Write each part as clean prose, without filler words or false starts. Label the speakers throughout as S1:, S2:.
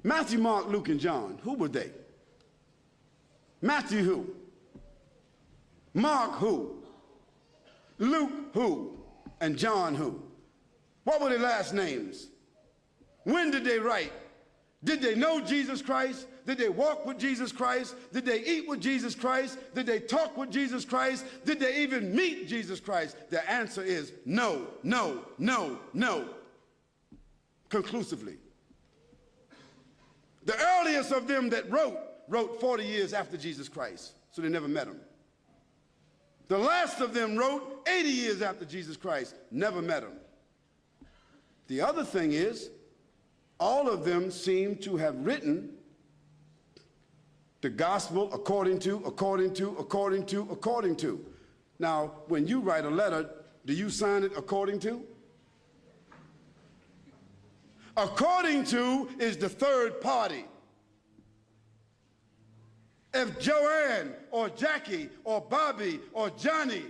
S1: Matthew, Mark, Luke, and John, who were they? Matthew who? Mark who? Luke who? And John who? What were their last names? When did they write? Did they know Jesus Christ? Did they walk with Jesus Christ? Did they eat with Jesus Christ? Did they talk with Jesus Christ? Did they even meet Jesus Christ? The answer is no, no, no, no. Conclusively. The earliest of them that wrote 40 years after Jesus Christ, so they never met him. The last of them wrote 80 years after Jesus Christ, never met him. The other thing is, all of them seem to have written the gospel according to. Now, when you write a letter, do you sign it according to? According to is the third party. If Joanne or Jackie or Bobby or Johnny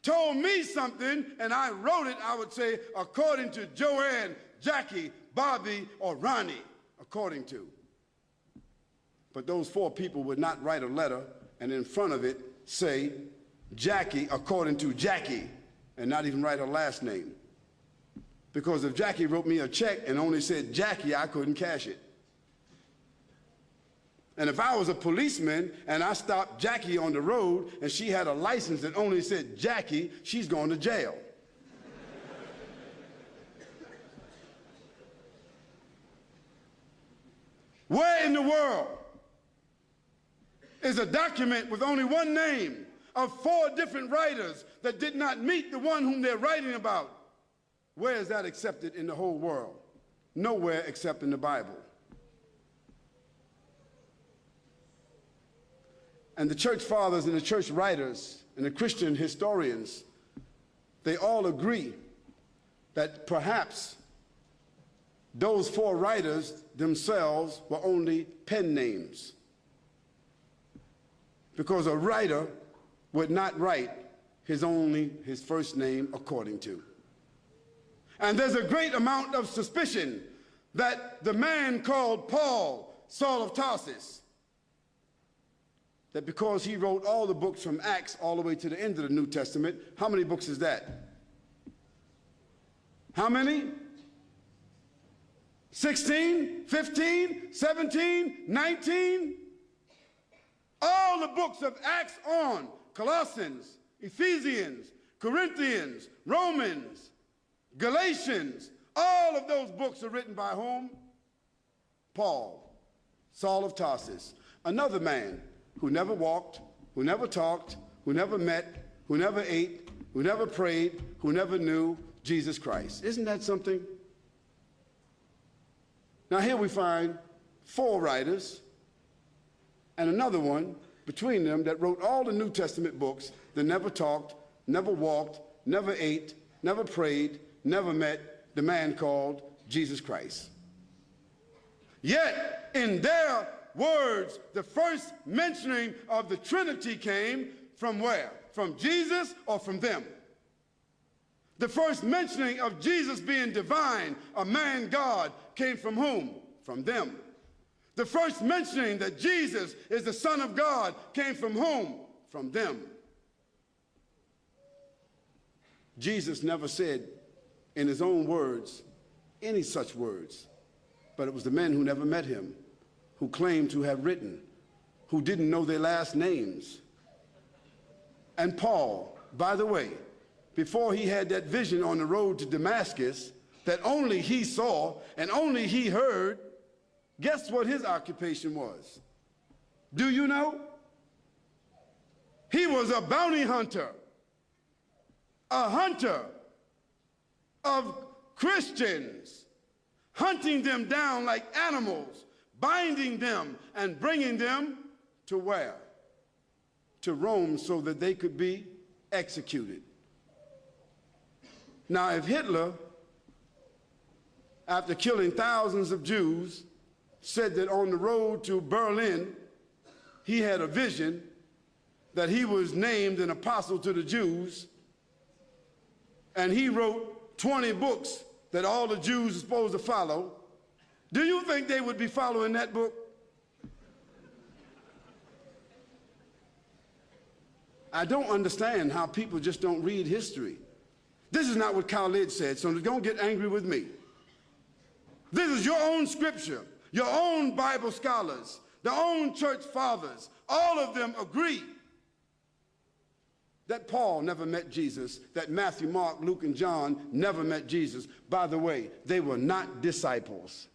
S1: told me something and I wrote it, I would say according to Joanne, Jackie, Bobby, or Ronnie, according to. But those four people would not write a letter and in front of it say Jackie according to Jackie and not even write her last name. Because if Jackie wrote me a check and only said Jackie, I couldn't cash it. And if I was a policeman and I stopped Jackie on the road and she had a license that only said Jackie, she's going to jail. Where in the world is a document with only one name of four different writers that did not meet the one whom they're writing about? Where is that accepted in the whole world? Nowhere except in the Bible. And the church fathers and the church writers and the Christian historians, they all agree that perhaps those four writers themselves were only pen names. Because a writer would not write his first name according to. And there's a great amount of suspicion that the man called Paul, Saul of Tarsus, that because he wrote all the books from Acts all the way to the end of the New Testament, how many books is that? How many? 16, 15, 17, 19? All the books of Acts on, Colossians, Ephesians, Corinthians, Romans, Galatians, all of those books are written by whom? Paul, Saul of Tarsus, another man who never walked, who never talked, who never met, who never ate, who never prayed, who never knew Jesus Christ. Isn't that something? Now here we find four writers and another one between them that wrote all the New Testament books that never talked, never walked, never ate, never prayed, never met the man called Jesus Christ. Yet in their words, the first mentioning of the Trinity came from where? From Jesus or from them? The first mentioning of Jesus being divine, a man God, came from whom? From them. The first mentioning that Jesus is the Son of God came from whom? From them. Jesus never said in his own words any such words, but it was the men who never met him, who claimed to have written, who didn't know their last names. And Paul, by the way, before he had that vision on the road to Damascus that only he saw and only he heard, guess what his occupation was? Do you know? He was a bounty hunter, a hunter of Christians, hunting them down like animals, binding them and bringing them to where? To Rome so that they could be executed. Now, if Hitler, after killing thousands of Jews, said that on the road to Berlin, he had a vision that he was named an apostle to the Jews, and he wrote 20 books that all the Jews are supposed to follow, Do you think they would be following that book? I don't understand how people just don't read history. This is not what Khalid said, so don't get angry with me. This is your own scripture, your own Bible scholars, their own church fathers. All of them agree that Paul never met Jesus, that Matthew, Mark, Luke, and John never met Jesus. By the way, they were not disciples,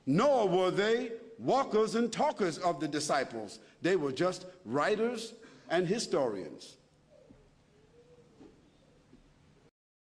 S1: nor were they walkers and talkers of the disciples. They were just writers and historians.